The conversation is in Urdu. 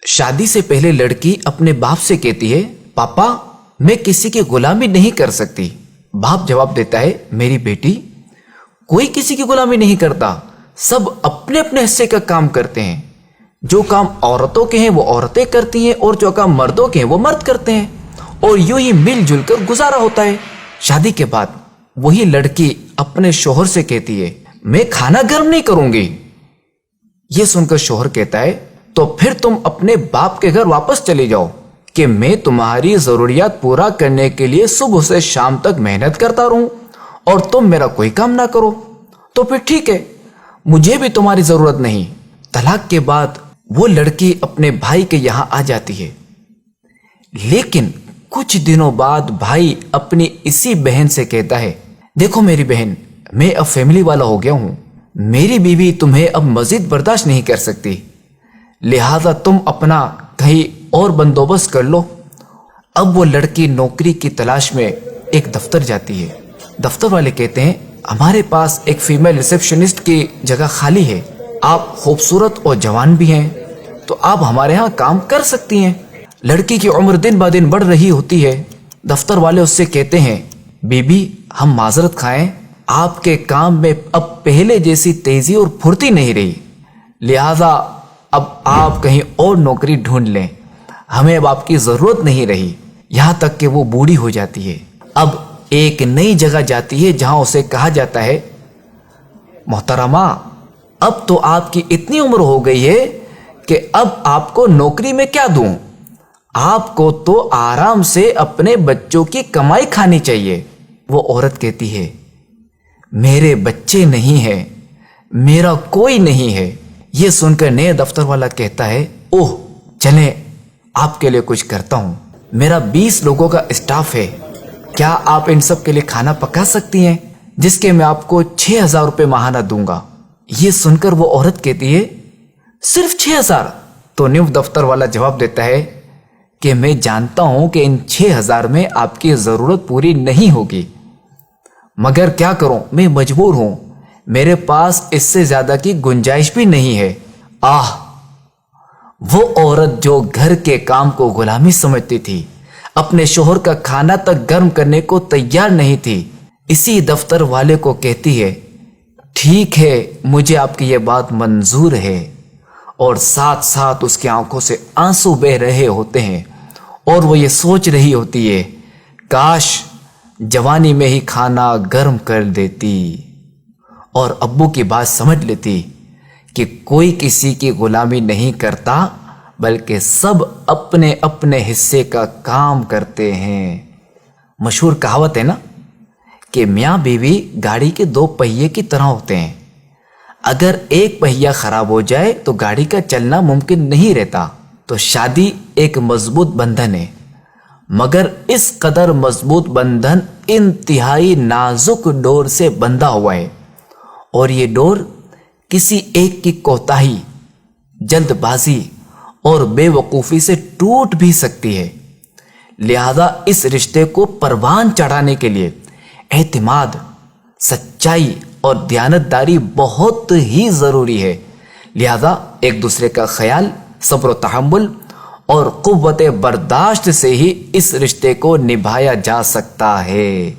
شادی سے پہلے لڑکی اپنے باپ سے کہتی ہے پاپا میں کسی کی غلامی نہیں کر سکتی۔ باپ جواب دیتا ہے میری بیٹی کوئی کسی کی غلامی نہیں کرتا، سب اپنے اپنے حصے کا کام کرتے ہیں، جو کام عورتوں کے ہیں وہ عورتیں کرتی ہیں اور جو کام مردوں کے ہیں وہ مرد کرتے ہیں، اور یوں ہی مل جل کر گزارا ہوتا ہے۔ شادی کے بعد وہی لڑکی اپنے شوہر سے کہتی ہے میں کھانا گرم نہیں کروں گی۔ یہ سن کر شوہر کہتا ہے تو پھر تم اپنے باپ کے گھر واپس چلے جاؤ کہ میں تمہاری ضروریات پورا کرنے کے لیے صبح سے شام تک محنت کرتا رہوں اور تم میرا کوئی کام نہ کرو، تو پھر ٹھیک ہے، مجھے بھی تمہاری ضرورت نہیں۔ طلاق کے بعد وہ لڑکی اپنے بھائی کے یہاں آ جاتی ہے، لیکن کچھ دنوں بعد بھائی اپنی اسی بہن سے کہتا ہے دیکھو میری بہن، میں اب فیملی والا ہو گیا ہوں، میری بیوی تمہیں اب مزید برداشت نہیں کر سکتی، لہذا تم اپنا کہیں اور بندوبست کر لو۔ اب وہ لڑکی نوکری کی تلاش میں ایک دفتر جاتی ہے۔ دفتر والے کہتے ہیں ہمارے پاس ایک فیمیل ریسیپشنسٹ کی جگہ خالی ہے، آپ خوبصورت اور جوان بھی ہیں تو آپ ہمارے ہاں کام کر سکتی ہیں۔ لڑکی کی عمر دن بہ دن بڑھ رہی ہوتی ہے۔ دفتر والے اس سے کہتے ہیں بی بی ہم معذرت خواہیں، آپ کے کام میں اب پہلے جیسی تیزی اور پھرتی نہیں رہی، لہذا اب آپ کہیں اور نوکری ڈھونڈ لیں، ہمیں اب آپ کی ضرورت نہیں رہی۔ یہاں تک کہ وہ بوڑھی ہو جاتی ہے، اب ایک نئی جگہ جاتی ہے جہاں اسے کہا جاتا ہے محترمہ اب تو آپ کی اتنی عمر ہو گئی ہے کہ اب آپ کو نوکری میں کیا دوں، آپ کو تو آرام سے اپنے بچوں کی کمائی کھانی چاہیے۔ وہ عورت کہتی ہے میرے بچے نہیں ہیں، میرا کوئی نہیں ہے۔ یہ سن کر نئے دفتر والا کہتا ہے اوہ چلیں آپ کے لیے کچھ کرتا ہوں، میرا 20 لوگوں کا اسٹاف ہے، کیا آپ ان سب کے لیے کھانا پکا سکتی ہیں جس کے میں آپ کو 6000 روپے ماہانہ دوں گا۔ یہ سن کر وہ عورت کہتی ہے صرف 6000؟ تو نیو دفتر والا جواب دیتا ہے کہ میں جانتا ہوں کہ ان 6000 میں آپ کی ضرورت پوری نہیں ہوگی، مگر کیا کروں میں مجبور ہوں، میرے پاس اس سے زیادہ کی گنجائش بھی نہیں ہے۔ آہ، وہ عورت جو گھر کے کام کو غلامی سمجھتی تھی، اپنے شوہر کا کھانا تک گرم کرنے کو تیار نہیں تھی، اسی دفتر والے کو کہتی ہے ٹھیک ہے مجھے آپ کی یہ بات منظور ہے، اور ساتھ ساتھ اس کی آنکھوں سے آنسو بہ رہے ہوتے ہیں اور وہ یہ سوچ رہی ہوتی ہے کاش جوانی میں ہی کھانا گرم کر دیتی اور ابو کی بات سمجھ لیتی کہ کوئی کسی کی غلامی نہیں کرتا بلکہ سب اپنے اپنے حصے کا کام کرتے ہیں۔ مشہور کہاوت ہے نا کہ میاں بیوی گاڑی کے 2 پہیے کی طرح ہوتے ہیں، اگر ایک پہیا خراب ہو جائے تو گاڑی کا چلنا ممکن نہیں رہتا۔ تو شادی ایک مضبوط بندھن ہے، مگر اس قدر مضبوط بندھن انتہائی نازک ڈور سے بندھا ہوا ہے، اور یہ ڈور کسی ایک کی کوتاہی، جلد بازی اور بے وقوفی سے ٹوٹ بھی سکتی ہے۔ لہذا اس رشتے کو پروان چڑھانے کے لیے اعتماد، سچائی اور دیانتداری بہت ہی ضروری ہے۔ لہذا ایک دوسرے کا خیال، صبر و تحمل اور قوت برداشت سے ہی اس رشتے کو نبھایا جا سکتا ہے۔